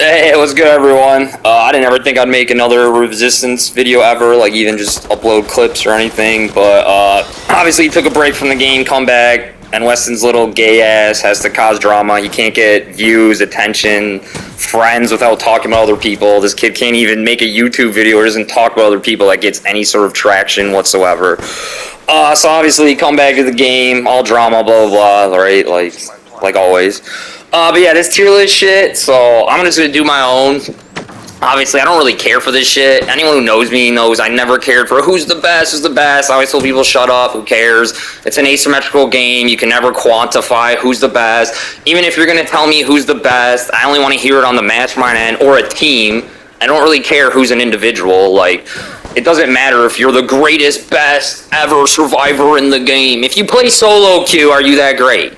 Hey, what's good, everyone? I didn't ever think I'd make another Resistance video ever, like even just upload clips or anything, but obviously he took a break from the game, come back, N-Weston's little gay ass has to cause drama. He can't get views, attention, friends without talking about other people. This kid can't even make a YouTube video or doesn't talk about other people that gets any sort of traction whatsoever. So obviously come back to the game, all drama, blah, blah, blah, right? Like always. But yeah, this tier list shit, so I'm just gonna do my own. Obviously, I don't really care for this shit. Anyone who knows me knows I never cared for who's the best, who's the best. I always told people, shut up, who cares? It's an asymmetrical game. You can never quantify who's the best. Even if you're gonna tell me who's the best, I only want to hear it on the mastermind end or a team. I don't really care who's an individual. Like, it doesn't matter if you're the greatest, best ever survivor in the game. If you play solo queue, are you that great?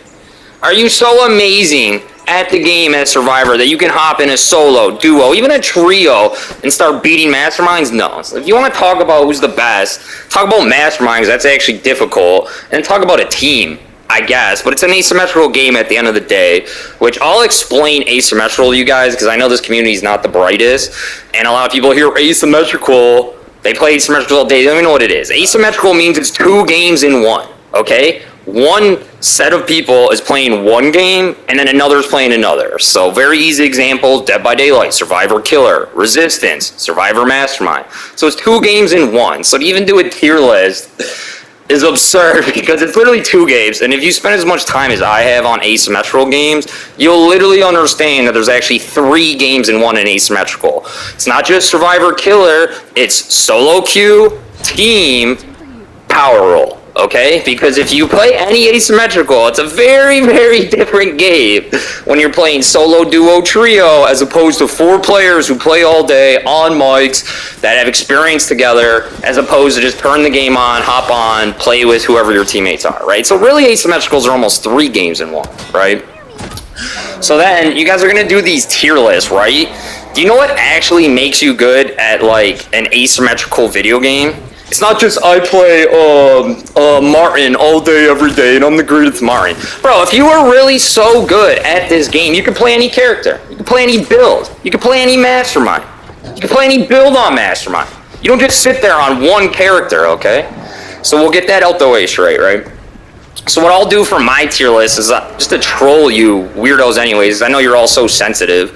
Are you so amazing at the game as Survivor that you can hop in a solo, duo, even a trio and start beating masterminds? No. So if you want to talk about who's the best, talk about masterminds, that's actually difficult, and talk about a team, I guess. But it's an asymmetrical game at the end of the day, which I'll explain asymmetrical to you guys because I know this community is not the brightest, and a lot of people hear asymmetrical, they play asymmetrical all day, they don't even know what it is. Asymmetrical means it's 2 games in 1, okay? One set of people is playing one game, and then another is playing another. So very easy example, Dead by Daylight, Survivor Killer, Resistance, Survivor Mastermind. So it's 2 games in 1. So to even do a tier list is absurd because it's literally 2 games. And if you spend as much time as I have on asymmetrical games, you'll literally understand that there's actually 3 games in 1 in asymmetrical. It's not just Survivor Killer, it's solo queue, team, power roll. Okay? Because if you play any asymmetrical, it's a very, very different game when you're playing solo, duo, trio, as opposed to 4 players who play all day on mics that have experience together, as opposed to just turn the game on, hop on, play with whoever your teammates are, right? So really asymmetricals are almost 3 games in 1, right? So then you guys are gonna do these tier lists, right? Do you know what actually makes you good at like an asymmetrical video game? It's not just I play Martin all day, every day, and I'm the greatest Martin. Bro, if you were really so good at this game, you could play any character. You could play any build. You could play any mastermind. You could play any build on mastermind. You don't just sit there on one character, okay? So we'll get that out the way straight, right? So what I'll do for my tier list is just to troll you weirdos anyways. I know you're all so sensitive.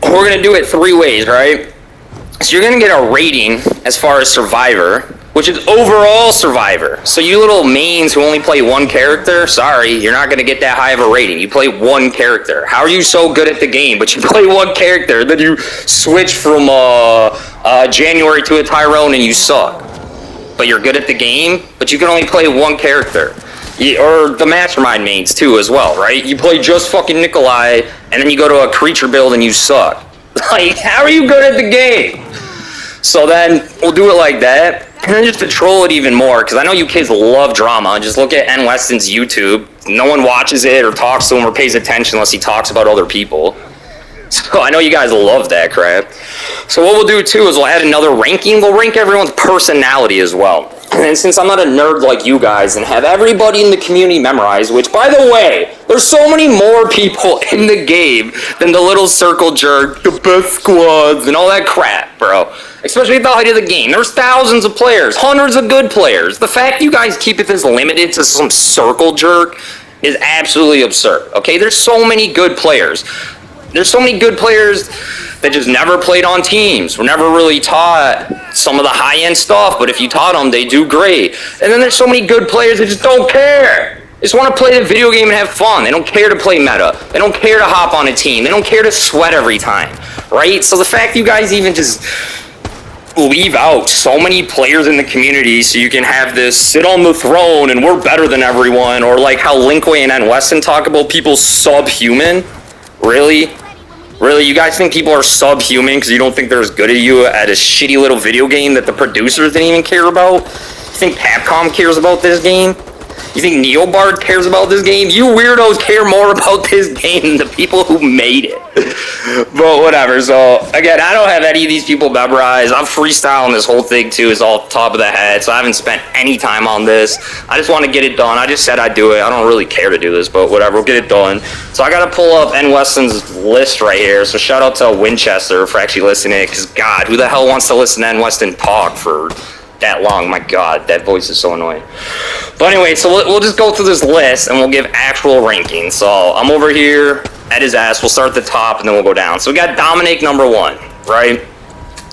We're going to do it 3 ways, right? So you're going to get a rating as far as Survivor, which is overall Survivor. So you little mains who only play one character, sorry, you're not going to get that high of a rating. You play one character. How are you so good at the game, but you play one character, then you switch from January to a Tyrone and you suck? But you're good at the game, but you can only play one character. Or the Mastermind mains too as well, right? You play just fucking Nikolai, and then you go to a creature build and you suck. Like, how are you good at the game? So then, we'll do it like that, and then just to troll it even more, because I know you kids love drama. Just look at N-Weston's YouTube. No one watches it or talks to him or pays attention unless he talks about other people. So I know you guys love that crap. So what we'll do too is we'll add another ranking. We'll rank everyone's personality as well. And since I'm not a nerd like you guys and have everybody in the community memorized, which, by the way, there's so many more people in the game than the little Circle Jerk, the best squads, and all that crap, bro. Especially at the height of the game. There's thousands of players, hundreds of good players. The fact you guys keep it this limited to some Circle Jerk is absolutely absurd, okay? There's so many good players. There's so many good players that just never played on teams, were never really taught some of the high-end stuff, but if you taught them, they do great. And then there's so many good players that just don't care. They just want to play the video game and have fun. They don't care to play meta. They don't care to hop on a team. They don't care to sweat every time, right? So the fact you guys even just leave out so many players in the community so you can have this sit on the throne and we're better than everyone, or like how Linkway and N-Weston talk about people subhuman. Really? Really, you guys think people are subhuman because you don't think they're as good as you at a shitty little video game that the producers didn't even care about? You think Capcom cares about this game? You think NeoBard cares about this game? You weirdos care more about this game than the people who made it. But whatever. So again, I don't have any of these people memorized. I'm freestyling this whole thing too. Is all top of the head. So I haven't spent any time on this. I just want to get it done. I just said I'd do it. I don't really care to do this, but whatever. We'll get it done. So I gotta pull up N-Weston's list right here. So shout out to Winchester for actually listening. Because God, who the hell wants to listen to N-Weston talk for that long? My God, that voice is so annoying. But anyway, so we'll just go through this list and we'll give actual rankings. So I'm over here at his ass. We'll start at the top and then we'll go down. So we got Dominic number 1, right?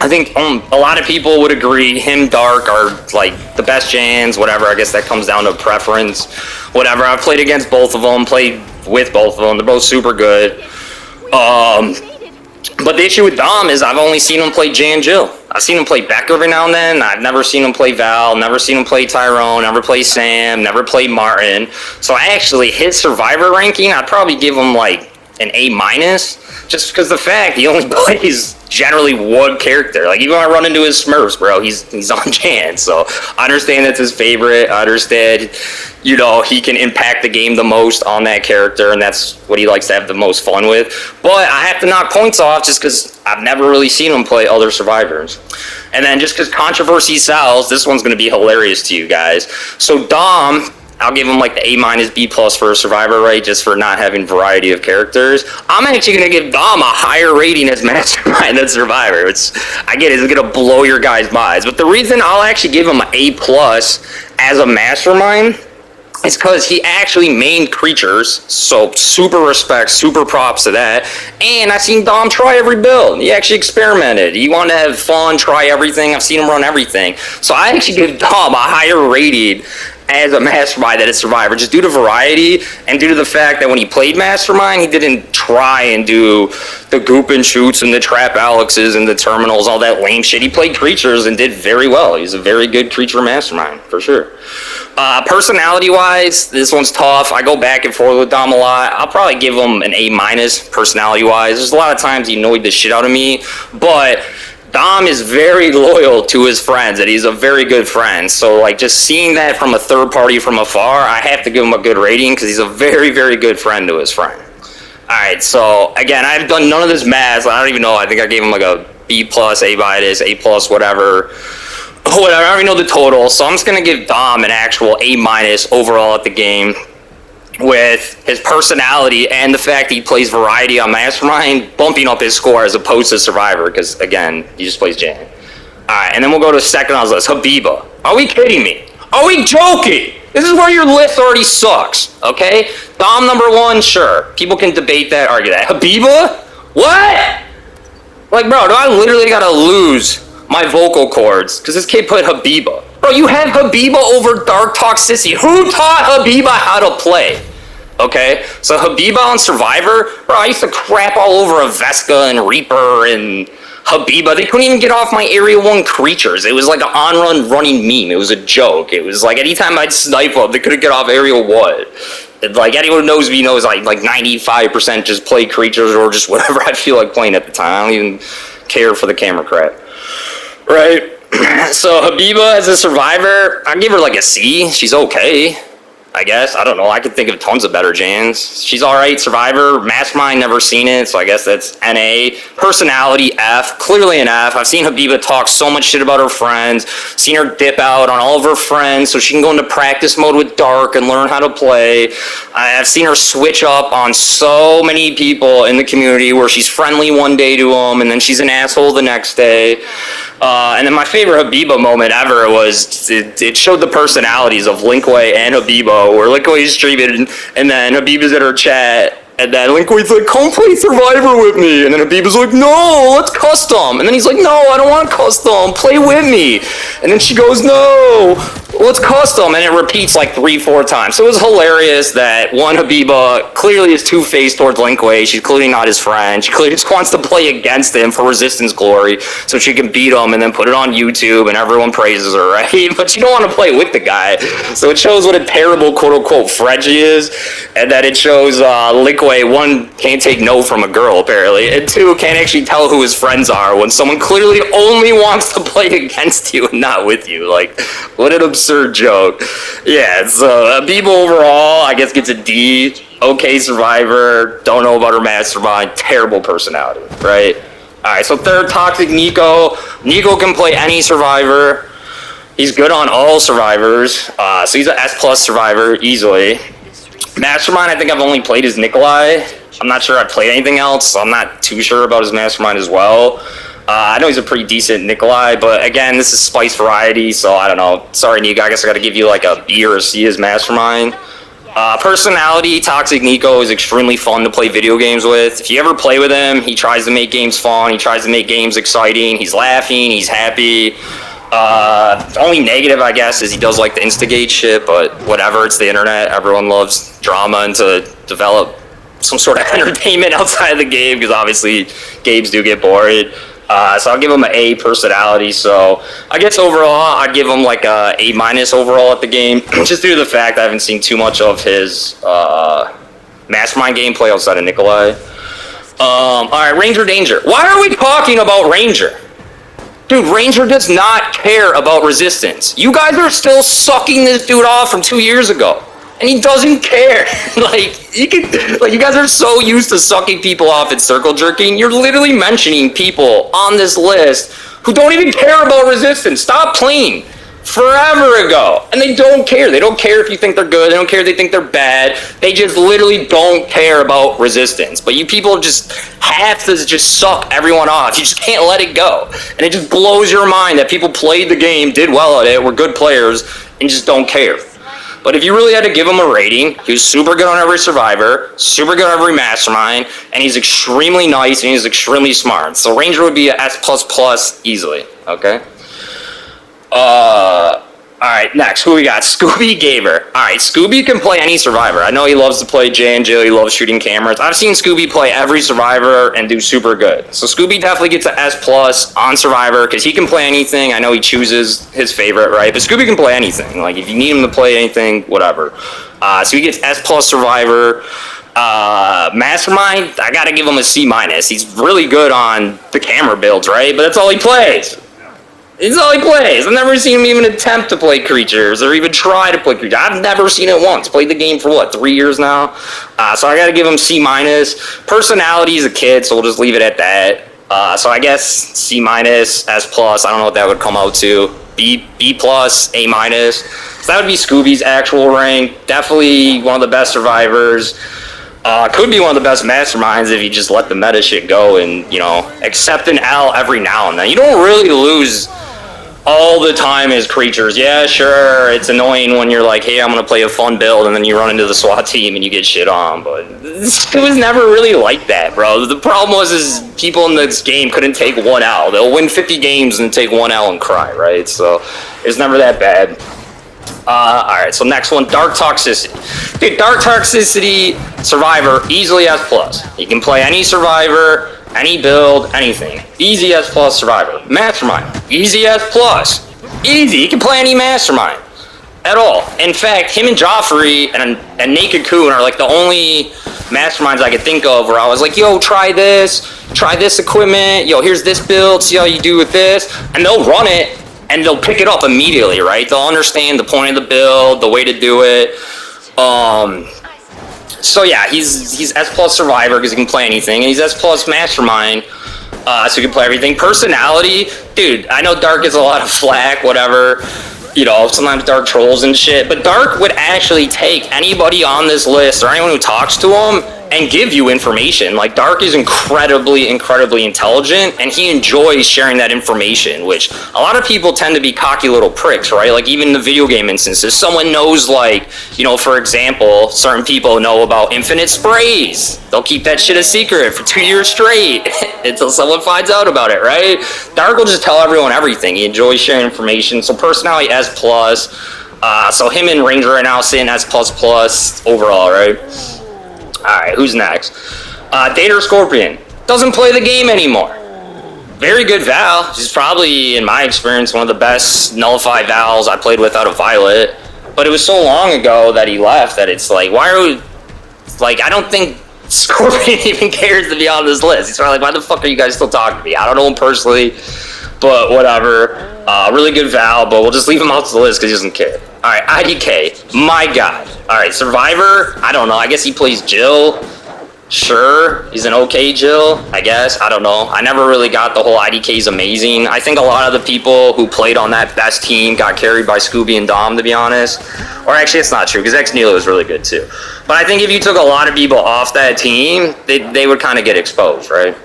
I think a lot of people would agree him, Dark are like the best Jans, whatever. I guess that comes down to preference, whatever. I've played against both of them, played with both of them. They're both super good. But the issue with Dom is I've only seen him play Jay and Jill. I've seen him play Beck every now and then. I've never seen him play Val, never seen him play Tyrone, never play Sam, never played Martin. So I actually, his Survivor ranking, I'd probably give him like an A-, just because the fact he only plays generally one character. Like, even when I run into his Smurfs, bro, he's on Jan. So I understand that's his favorite. I understand, you know, he can impact the game the most on that character, and that's what he likes to have the most fun with. But I have to knock points off just because I've never really seen him play other Survivors. And then just because controversy sells, this one's going to be hilarious to you guys. So Dom, I'll give him like the A-, B+ for a Survivor, right? Just for not having variety of characters. I'm actually going to give Dom a higher rating as Mastermind than Survivor. I get it, it's going to blow your guys' minds. But the reason I'll actually give him an A+ as a Mastermind is because he actually mained creatures. So super respect, super props to that. And I've seen Dom try every build. He actually experimented. He wanted to have fun, try everything. I've seen him run everything. So I actually give Dom a higher rating as a Mastermind than a Survivor, just due to variety and due to the fact that when he played Mastermind, he didn't try and do the goop and shoots and the trap Alexes and the terminals, all that lame shit. He played creatures and did very well. He's a very good creature Mastermind, for sure. Personality-wise, this one's tough. I go back and forth with Dom a lot. I'll probably give him an A- personality-wise. There's a lot of times he annoyed the shit out of me, but Dom is very loyal to his friends, and he's a very good friend. So, like, just seeing that from a third party from afar, I have to give him a good rating because he's a very, very good friend to his friend. Alright, so, again, I've done none of this math. I don't even know. I think I gave him, like, a B+, A-, A+, whatever. I already know the total, so I'm just going to give Dom an actual A- overall at the game, with his personality and the fact that he plays variety on Mastermind, bumping up his score as opposed to Survivor, because, again, he just plays Jan. Alright, and then we'll go to second on the list, Habiba. Are we kidding me? Are we joking? This is where your list already sucks, okay? Dom number 1, sure. People can debate that, argue that. Habiba? What? Like, bro, do I literally gotta lose my vocal cords because this kid put Habiba? Bro, you have Habiba over Dark Toxicity. Who taught Habiba how to play? Okay, so Habiba on Survivor, bro, I used to crap all over a Vesca and Reaper and Habiba. They couldn't even get off my Area 1 creatures. It was like an on-run running meme. It was a joke. It was like anytime I'd snipe them, they couldn't get off Area 1. And like, anyone who knows me knows like 95% just play creatures or just whatever I feel like playing at the time. I don't even care for the camera crap. Right? So Habiba as a Survivor, I give her like a C. She's okay, I guess. I don't know. I could think of tons of better Jans. She's alright. Survivor, Mastermind, never seen it, so I guess that's NA. Personality, F. Clearly an F. I've seen Habiba talk so much shit about her friends. Seen her dip out on all of her friends so she can go into practice mode with Dark and learn how to play. I've seen her switch up on so many people in the community where she's friendly one day to them and then she's an asshole the next day. And then my favorite Habiba moment ever was it showed the personalities of Linkway and Habiba, where Linkway is streaming and then Habiba's in her chat. And then Linkway's like, come play Survivor with me. And then Habiba's like, no, let's custom. And then he's like, no, I don't want custom. Play with me. And then she goes, no, let's custom. And it repeats like 3-4 times. So it was hilarious that one Habiba clearly is two-faced towards Linkway. She's clearly not his friend. She clearly just wants to play against him for Resistance glory so she can beat him and then put it on YouTube and everyone praises her, right? But she don't want to play with the guy. So it shows what a terrible quote-unquote friend she is. And that it shows Linkway, one, can't take no from a girl, apparently, and two, can't actually tell who his friends are when someone clearly only wants to play against you and not with you. Like, what an absurd absurd joke. Yeah, so Habiba overall, I guess, gets a D. Okay survivor, don't know about her mastermind, terrible personality, right? Alright, so third, Toxic Nico. Nico can play any survivor. He's good on all survivors, so he's an S+ survivor, easily. Mastermind, I think I've only played as Nikolai. I'm not sure I've played anything else, so I'm not too sure about his mastermind as well. I know he's a pretty decent Nikolai, but again, this is Spice Variety, so I don't know. Sorry, Nico, I guess I gotta give you like a B or a C as mastermind. Personality, Toxic Nico is extremely fun to play video games with. If you ever play with him, he tries to make games fun, he tries to make games exciting, he's laughing, he's happy. Only negative, I guess, is he does like to instigate shit, but whatever, it's the internet, everyone loves drama and to develop some sort of entertainment outside of the game, because obviously games do get bored. So I'll give him an A personality. So I guess overall, I'd give him like a A- overall at the game, just due to the fact I haven't seen too much of his mastermind gameplay outside of Nikolai. All right, Ranger Danger. Why are we talking about Ranger? Dude, Ranger does not care about resistance. You guys are still sucking this dude off from 2 years ago. And he doesn't care. You guys are so used to sucking people off at circle jerking. You're literally mentioning people on this list who don't even care about resistance. Stop playing forever ago. And they don't care. They don't care if you think they're good. They don't care if they think they're bad. They just literally don't care about resistance. But you people just have to just suck everyone off. You just can't let it go. And it just blows your mind that people played the game, did well at it, were good players, and just don't care. But if you really had to give him a rating, he was super good on every survivor, super good on every mastermind, and he's extremely nice and he's extremely smart. So Ranger would be a S++ easily, okay? Alright, next, who we got? Scooby Gamer. Alright, Scooby can play any survivor. I know he loves to play J and Jill, he loves shooting cameras. I've seen Scooby play every survivor and do super good. So Scooby definitely gets an S+ on survivor, because he can play anything. I know he chooses his favorite, right? But Scooby can play anything. Like, if you need him to play anything, whatever. So he gets S+ survivor. Mastermind, I gotta give him a C-. He's really good on the camera builds, right? But that's all he plays. It's all he plays. I've never seen him even attempt to play creatures or even try to play creatures. I've never seen it once. Played the game for what, 3 years now? So I gotta give him C-. Personality is a kid, so we'll just leave it at that. So I guess C-, S+. I don't know what that would come out to. B+, A-. So that would be Scooby's actual rank. Definitely one of the best survivors. Could be one of the best masterminds if you just let the meta shit go and, you know, accept an L every now and then. You don't really lose all the time as creatures. Yeah, sure, it's annoying when you're like, hey, I'm gonna play a fun build, and then you run into the SWAT team and you get shit on, but it was never really like that, bro. The problem is people in this game couldn't take one L. They'll win 50 games and take one L and cry, right? So it's never that bad. Alright, so next one, Dark Toxicity. Dude, Dark Toxicity Survivor, easily S+. You can play any survivor, any build, anything. Easy S+ survivor. Mastermind, easy S+. Easy, you can play any mastermind. At all. In fact, him and Joffrey and Naked Coon are like the only masterminds I could think of where I was like, yo, try this equipment, yo, here's this build, see how you do with this, and they'll run it, and they'll pick it up immediately, right? They'll understand the point of the build, the way to do it. So yeah, he's S+ survivor because he can play anything, and he's S+ mastermind, so he can play everything. Personality, dude, I know Dark gets a lot of flack, whatever, you know, sometimes Dark trolls and shit, but Dark would actually take anybody on this list or anyone who talks to him and give you information. Like, Dark is incredibly intelligent, and he enjoys sharing that information, which a lot of people tend to be cocky little pricks, right? Like, even in the video game instances, someone knows, like, you know, for example, certain people know about infinite sprays. They'll keep that shit a secret for 2 years straight until someone finds out about it, right? Dark will just tell everyone everything. He enjoys sharing information. So personality S+. So him and Ranger right now sitting S++ overall, right? Alright, who's next? Dater Scorpion. Doesn't play the game anymore. Very good Val. She's probably, in my experience, one of the best nullified Vals I played with out of Violet. But it was so long ago that he left that it's like, why are we... Like, I don't think Scorpion even cares to be on this list. He's probably like, why the fuck are you guys still talking to me? I don't know him personally. but whatever. Really good Val, but we'll just leave him out to the list because he doesn't care. All right, IDK, my God. All right, Survivor, I don't know. I guess he plays Jill. Sure, he's an okay Jill, I guess. I don't know. I never really got the whole IDK's amazing. I think a lot of the people who played on that best team got carried by Scooby and Dom, to be honest. Or actually, it's not true, because Neilio is really good, too. But I think if you took a lot of people off that team, they would kind of get exposed, right?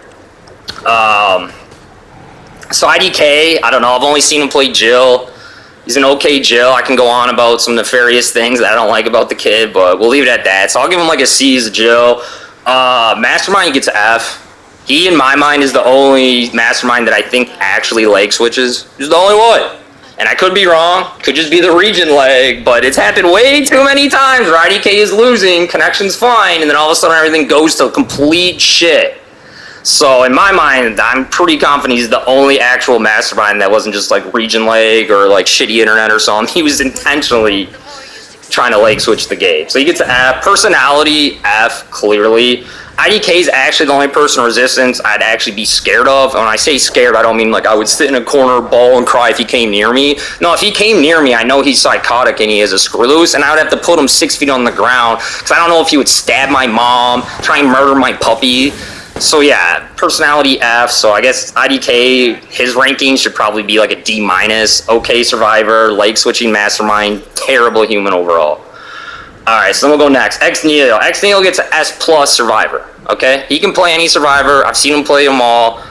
So IDK, I don't know. I've only seen him play Jill. He's an okay Jill. I can go on about some nefarious things that I don't like about the kid, but we'll leave it at that. So I'll give him like a C as a Jill. Mastermind gets F. He, in my mind, is the only Mastermind that I think actually leg switches. He's the only one. And I could be wrong. Could just be the region leg, but it's happened way too many times where IDK is losing, connection's fine, and then all of a sudden everything goes to complete shit. So in my mind, I'm pretty confident he's the only actual Mastermind that wasn't just like region leg or like shitty internet or something. He was intentionally trying to leg switch the game. So he gets F. Personality, F, clearly. IDK is actually the only person in Resistance I'd actually be scared of. And when I say scared, I don't mean like I would sit in a corner, bawl, and cry if he came near me. No, if he came near me, I know he's psychotic and he is a screw loose, and I would have to put him 6 feet on the ground because I don't know if he would stab my mom, try and murder my puppy. So yeah, personality F. So I guess IDK, his ranking should probably be like a D-. Okay Survivor, leg switching Mastermind, terrible human overall. Alright, so then we'll go next. Neilio. Neilio gets an S+ Survivor. Okay? He can play any Survivor. I've seen him play them all.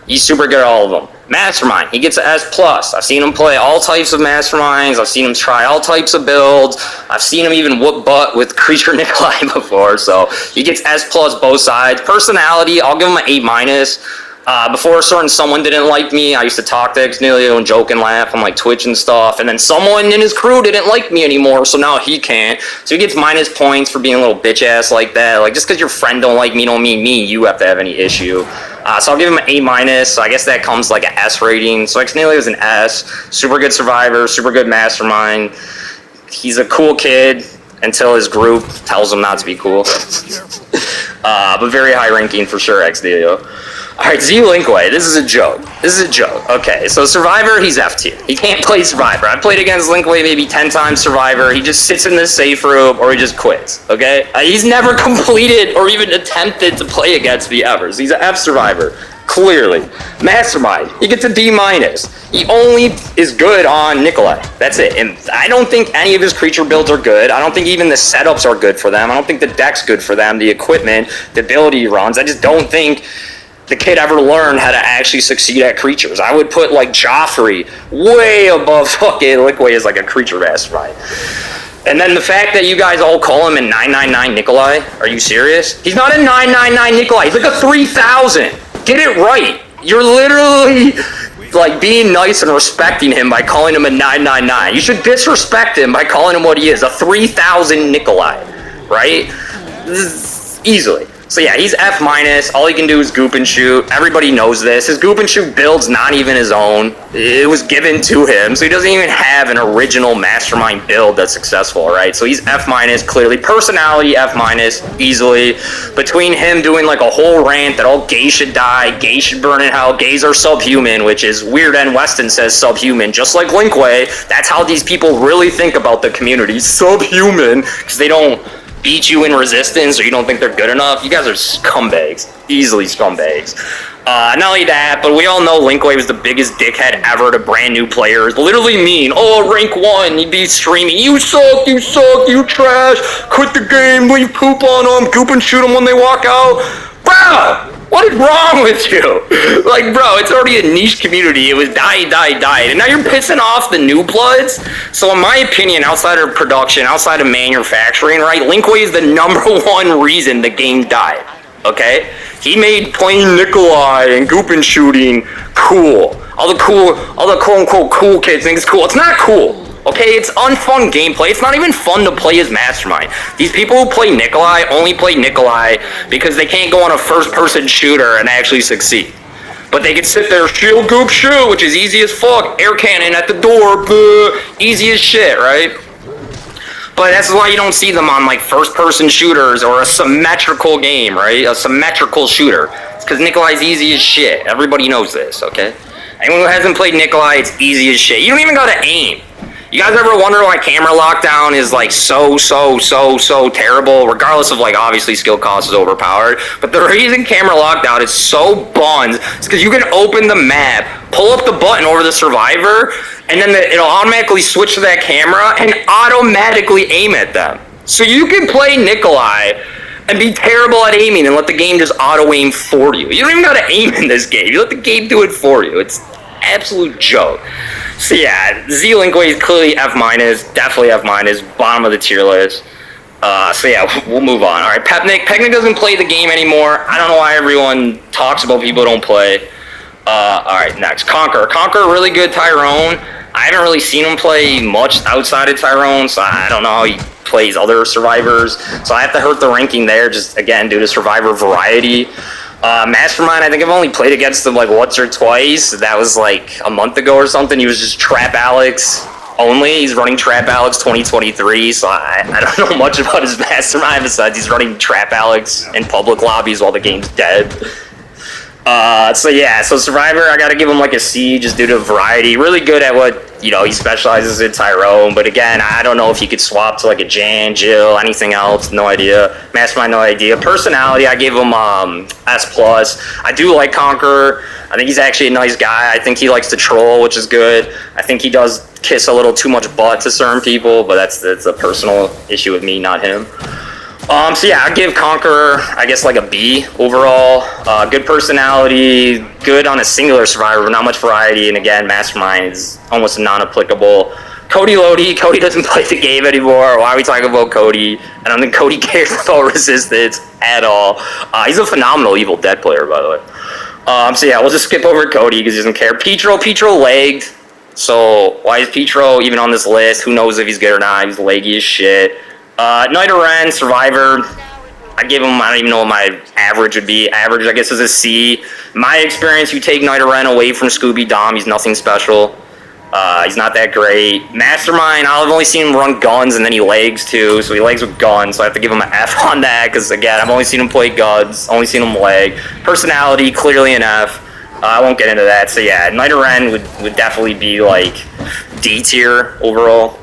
He's super good at all of them. Mastermind. He gets an S+. I've seen him play all types of Masterminds. I've seen him try all types of builds. I've seen him even whoop butt with Creature Nikolai before. So he gets S+ both sides. Personality, I'll give him an A-. Before a certain someone didn't like me, I used to talk to Neilio and joke and laugh on like Twitch and stuff, and then someone in his crew didn't like me anymore, so now he can't. So he gets minus points for being a little bitch ass like that. Like, just because your friend don't like me don't mean you have to have any issue. So I'll give him an A-. So I guess that comes like an S rating. So Neilio is an S. Super good Survivor, super good Mastermind. He's a cool kid until his group tells him not to be cool. But very high ranking for sure, Neilio. Alright, Z Linkway, this is a joke. Okay, so Survivor, he's F tier. He can't play Survivor. I've played against Linkway maybe 10 times Survivor. He just sits in the safe room or he just quits, okay? He's never completed or even attempted to play against me ever. So he's an F Survivor, clearly. Mastermind, he gets a D-. He only is good on Nikolai. That's it. And I don't think any of his creature builds are good. I don't think even the setups are good for them. I don't think the deck's good for them, the equipment, the ability he runs. I just don't think the kid ever learned how to actually succeed at creatures. I would put like Joffrey way above fucking Linkway as like a creature mastermind. And then the fact that you guys all call him a 999 Nikolai, are you serious? He's not a 999 Nikolai, he's like a 3000. Get it right. You're literally like being nice and respecting him by calling him a 999. You should disrespect him by calling him what he is, a 3000 Nikolai, right? Easily. So yeah, he's F-. All he can do is goop and shoot. Everybody knows this. His goop and shoot build's not even his own. It was given to him, so he doesn't even have an original Mastermind build that's successful, right? So he's F-, clearly. Personality, F-, easily. Between him doing like a whole rant that all gays should die, gays should burn in hell, gays are subhuman, which is weird. N-Weston says subhuman, just like Linkway. That's how these people really think about the community. Subhuman, because they don't beat you in Resistance or you don't think they're good enough. You guys are scumbags. Easily scumbags. Not only that, but we all know Linkway was the biggest dickhead ever to brand new players. Literally mean, oh, rank 1, he'd be streaming, you suck, you trash, quit the game, leave poop on them, goop and shoot them when they walk out. Bro! What is wrong with you? Like, bro, it's already a niche community. It was died. And now you're pissing off the new bloods? So in my opinion, outside of production, outside of manufacturing, right, Linkway is the #1 reason the game died, okay? He made playing Nikolai and goop and shooting cool. All the quote-unquote cool kids think it's cool. It's not cool. Okay, it's unfun gameplay. It's not even fun to play as Mastermind. These people who play Nikolai only play Nikolai because they can't go on a first-person shooter and actually succeed. But they can sit there, shield, goop, shoot, which is easy as fuck. Air cannon at the door, easy as shit, right? But that's why you don't see them on like first-person shooters or a symmetrical game, right? A symmetrical shooter. It's because Nikolai's easy as shit. Everybody knows this, okay? Anyone who hasn't played Nikolai, it's easy as shit. You don't even gotta aim. You guys ever wonder why camera lockdown is like so terrible, regardless of like obviously skill cost is overpowered, but the reason camera lockdown is so buns is because you can open the map, pull up the button over the survivor, and then it'll automatically switch to that camera and automatically aim at them. So you can play Nikolai and be terrible at aiming and let the game just auto-aim for you. You don't even gotta aim in this game. You let the game do it for you. It's absolute joke. So yeah, Z Linkway is clearly F-, definitely F-, bottom of the tier list. So yeah, we'll move on. Alright, Pepnik. Pepnik doesn't play the game anymore. I don't know why everyone talks about people who don't play. Alright, next. Conquer. Conquer, really good Tyrone. I haven't really seen him play much outside of Tyrone, so I don't know how he plays other survivors. So I have to hurt the ranking there, just again, due to survivor variety. Mastermind, I think I've only played against him like once or twice. That was like a month ago or something. He was just Trap Alex only. He's running Trap Alex 2023, so I don't know much about his Mastermind besides he's running Trap Alex in public lobbies while the game's dead. So yeah, so Survivor, I gotta give him like a C just due to variety. Really good at what, you know, he specializes in Tyrone, but again, I don't know if he could swap to like a Jan, Jill, anything else, no idea. Mastermind, no idea. Personality, I gave him S+. I do like Conqueror. I think he's actually a nice guy. I think he likes to troll, which is good. I think he does kiss a little too much butt to certain people, but that's a personal issue with me, not him. So yeah, I'd give Conqueror, I guess, like a B overall. Good personality, good on a singular survivor, not much variety, and again, Mastermind is almost non-applicable. Cody Lodi, Cody doesn't play the game anymore. Why are we talking about Cody? I don't think Cody cares about resistance at all. He's a phenomenal Evil Dead player, by the way. So yeah, we'll just skip over Cody because he doesn't care. Petro lagged. So why is Petro even on this list? Who knows if he's good or not? He's laggy as shit. Night of Ren, Survivor, I give him, I don't even know what my average would be. Average, I guess, is a C. In my experience, you take Night of Ren away from Scooby Dom, he's nothing special. He's not that great. Mastermind, I've only seen him run guns, and then he lags too, so he lags with guns, so I have to give him an F on that, because again, I've only seen him play guns, only seen him lag. Personality, clearly an F. I won't get into that, so yeah, Night of Ren would definitely be like D tier overall.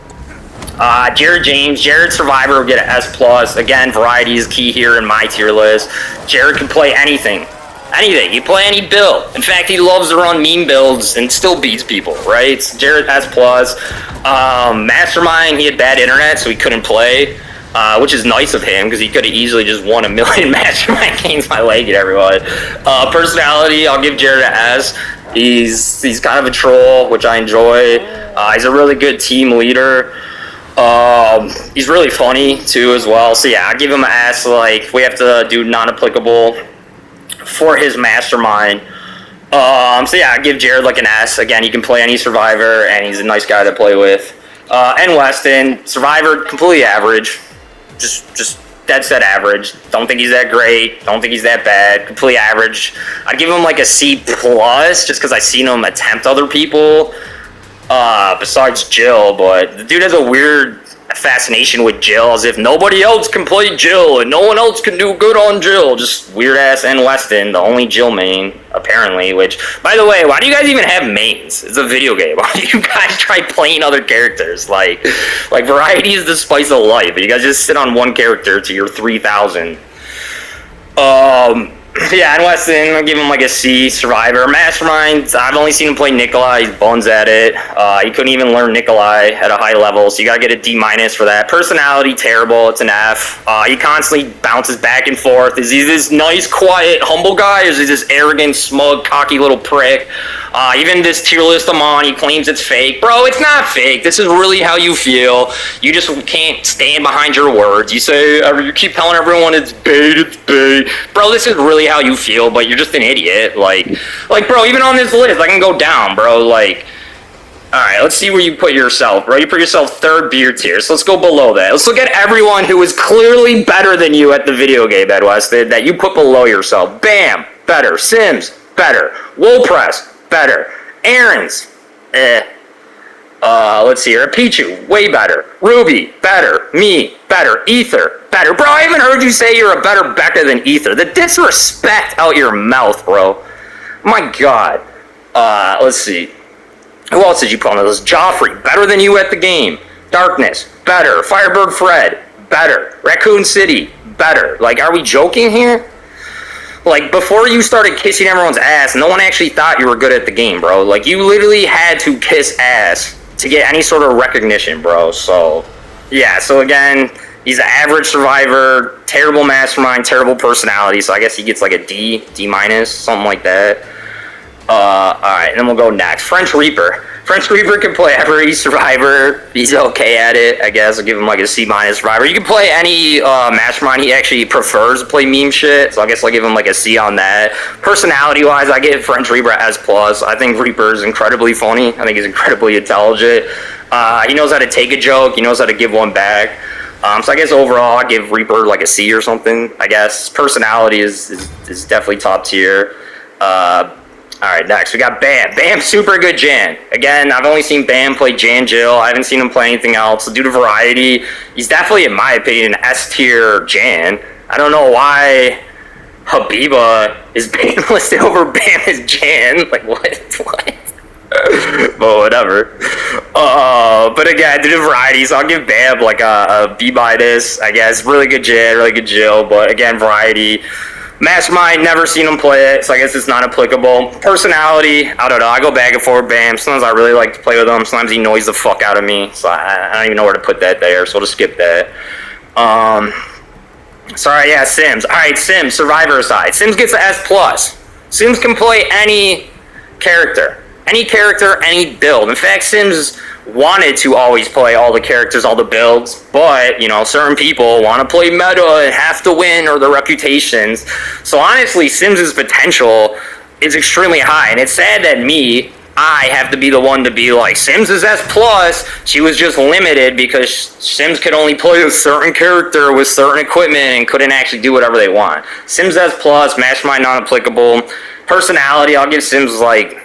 Jared James, Jared Survivor will get an S+. Again, variety is key here in my tier list. Jared can play anything. Anything. He play any build. In fact, he loves to run meme builds and still beats people, right? So Jared S+. Mastermind, he had bad internet, so he couldn't play, which is nice of him, because he could have easily just won a million Mastermind games by lagging everyone. Personality, I'll give Jared an S. He's kind of a troll, which I enjoy. He's a really good team leader. He's really funny too as well. So yeah, I give him an S. Like, we have to do non-applicable for his Mastermind. So yeah, I give Jared like an S. Again, he can play any survivor, and he's a nice guy to play with. N-Weston, Survivor, completely average. Just dead set average. Don't think he's that great. Don't think he's that bad. Completely average. I'd give him like a C+, just because I've seen him attempt other people. Besides Jill, but the dude has a weird fascination with Jill, as if nobody else can play Jill and no one else can do good on Jill. Just weird ass N-Weston, the only Jill main, apparently, which, by the way, why do you guys even have mains? It's a video game. Why do you guys try playing other characters? Like variety is the spice of life. You guys just sit on one character to your 3,000. Yeah, N-Weston, I'll give him like a C. Survivor. Mastermind, I've only seen him play Nikolai. He's buns at it. He couldn't even learn Nikolai at a high level, so you gotta get a D- for that. Personality, terrible. It's an F. He constantly bounces back and forth. Is he this nice, quiet, humble guy, or is he this arrogant, smug, cocky little prick? Even this tier list I'm on, he claims it's fake. Bro, it's not fake. This is really how you feel. You just can't stand behind your words. You say, you keep telling everyone it's bait, it's bait. Bro, this is really how you feel, but you're just an idiot. Like, bro, even on this list, I can go down, bro. Like, alright, let's see where you put yourself, bro. You put yourself third beer tier, so let's go below that. Let's look at everyone who is clearly better than you at the video game, N-Weston, that you put below yourself. Bam, better. Sims, better. Woolpress, better. Aaron's, let's see here. Pichu, way better. Ruby, better. Me, better. Ether, better. Bro, I haven't heard you say you're a better Becca than Ether. The disrespect out your mouth, bro. My God. Let's see. Who else did you put on the list? Joffrey, better than you at the game. Darkness, better. Firebird Fred, better. Raccoon City, better. Like, are we joking here? Like, before you started kissing everyone's ass, no one actually thought you were good at the game, bro. Like, you literally had to kiss ass to get any sort of recognition, bro. So, yeah. So, again, he's an average survivor, terrible mastermind, terrible personality. So, I guess he gets, like, a D, D minus, something like that. Alright, and then we'll go next. French Reaper. French Reaper can play every survivor. He's okay at it, I guess. I'll give him like a C- survivor. You can play any mastermind. He actually prefers to play meme shit, so I guess I'll give him like a C on that. Personality-wise, I give French Reaper S+. I think Reaper is incredibly funny. I think he's incredibly intelligent. He knows how to take a joke. He knows how to give one back. So I guess overall, I give Reaper like a C or something, I guess. Personality is definitely top tier. Alright, next we got Bam. Bam, super good Jan. Again, I've only seen Bam play Jan Jill. I haven't seen him play anything else. Due to variety, he's definitely, in my opinion, an S-tier Jan. I don't know why Habiba is being listed over Bam as Jan. Like, what? But whatever. But again, due to variety, so I'll give Bam like a B-, I guess. Really good Jan, really good Jill. But again, variety. Mastermind, never seen him play it, so I guess it's not applicable. Personality, I don't know. I go back and forth, Bam. Sometimes I really like to play with him. Sometimes he annoys the fuck out of me, so I don't even know where to put that there, so we'll just skip that. Sorry, yeah, Sims. Alright, Sims, Survivor side. Sims gets an S+. Sims can play any character. Any character, any build. In fact, Sims wanted to always play all the characters, all the builds, but, you know, certain people want to play meta and have to win or their reputations. So honestly, Sims' potential is extremely high, and it's sad that I have to be the one to be like, Sims is S+, she was just limited because Sims could only play a certain character with certain equipment and couldn't actually do whatever they want. Sims S+, Mastermind non-applicable. Personality, I'll give Sims like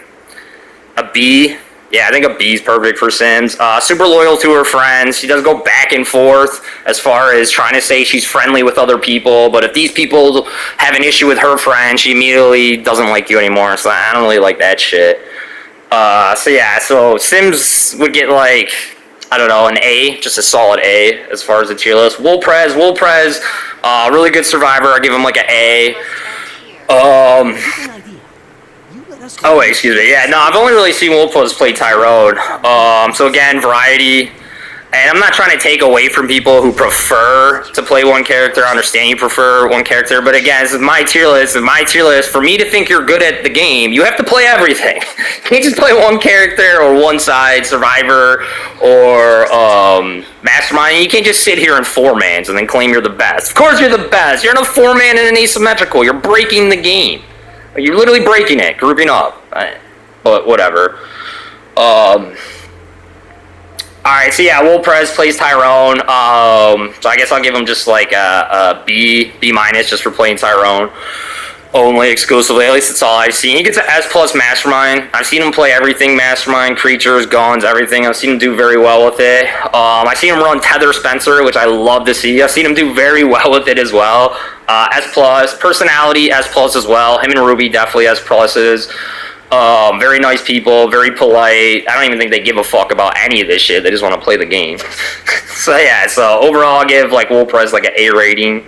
a B. Yeah, I think a B is perfect for Sims. Super loyal to her friends. She does go back and forth as far as trying to say she's friendly with other people, but if these people have an issue with her friend, she immediately doesn't like you anymore, so I don't really like that shit. So Sims would get like, I don't know, an A, just a solid A as far as the tier list. Wolprez, really good survivor. I give him like an A. Oh, wait, excuse me. Yeah, no, I've only really seen Wolprez play Tyrone. So again, variety. And I'm not trying to take away from people who prefer to play one character. I understand you prefer one character, but again, this is my tier list. For me to think you're good at the game, you have to play everything. You can't just play one character or one side, Survivor or Mastermind. You can't just sit here in 4-mans and then claim you're the best. Of course you're the best. You're in a 4-man and an asymmetrical. You're breaking the game. You're literally breaking it, grouping up. But whatever. Alright, so yeah, Wolprez plays Tyrone. So I guess I'll give him just like a B minus just for playing Tyrone. Only exclusively, at least that's all I've seen. He gets an S+ Mastermind. I've seen him play everything Mastermind, creatures, guns, everything. I've seen him do very well with it. I've seen him run Tether Spencer, which I love to see. I've seen him do very well with it as well. S+, personality S+ as well. Him and Ruby definitely S+'s. Very nice people, very polite. I don't even think they give a fuck about any of this shit. They just want to play the game. So yeah, so overall I'll give like Wolprez like an A rating.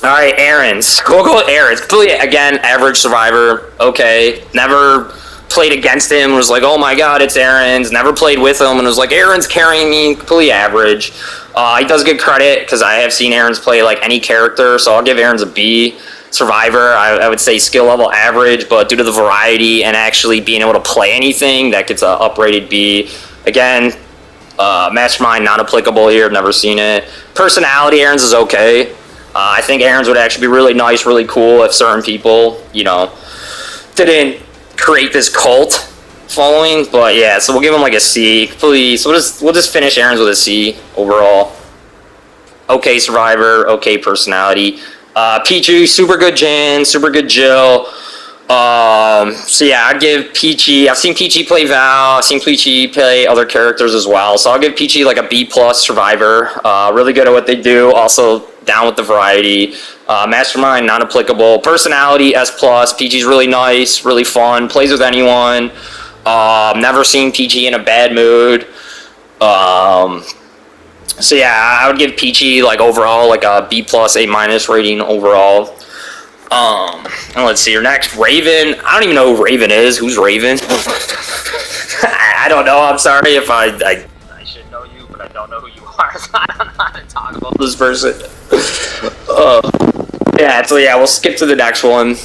Alright, Aaron's. We'll go with Aaron's. Completely, again, average survivor. Okay. Never played against him. Was like, oh my god, it's Aaron's. Never played with him and was like, Aaron's carrying me. Completely average. He does get credit because I have seen Aaron's play like any character, so I'll give Aaron's a B. Survivor, I would say skill level average, but due to the variety and actually being able to play anything, that gets a uprated B. Again, Mastermind not applicable here. I've never seen it. Personality, Aaron's is okay. I think Aaron's would actually be really nice, really cool if certain people, you know, didn't create this cult following. But yeah, so we'll give him like a C. Please, we'll just finish Aaron's with a C overall. Okay, Survivor. Okay, personality. Peachy, super good Jan, super good Jill. So yeah, I'd give Peachy. I've seen Peachy play Val. I've seen Peachy play other characters as well. So I'll give Peachy like a B+ Survivor. Really good at what they do. Also down with the variety. Mastermind, not applicable. Personality, S+. PG's really nice, really fun, plays with anyone. Never seen PG in a bad mood. So yeah, I would give PG like overall like a B+, A- rating overall. And let's see, your next, Raven. I don't even know who Raven is. Who's Raven? I don't know. I'm sorry if I should know you, but I don't know who you are, so I don't know how to talk about this person. Yeah, so yeah, we'll skip to the next one.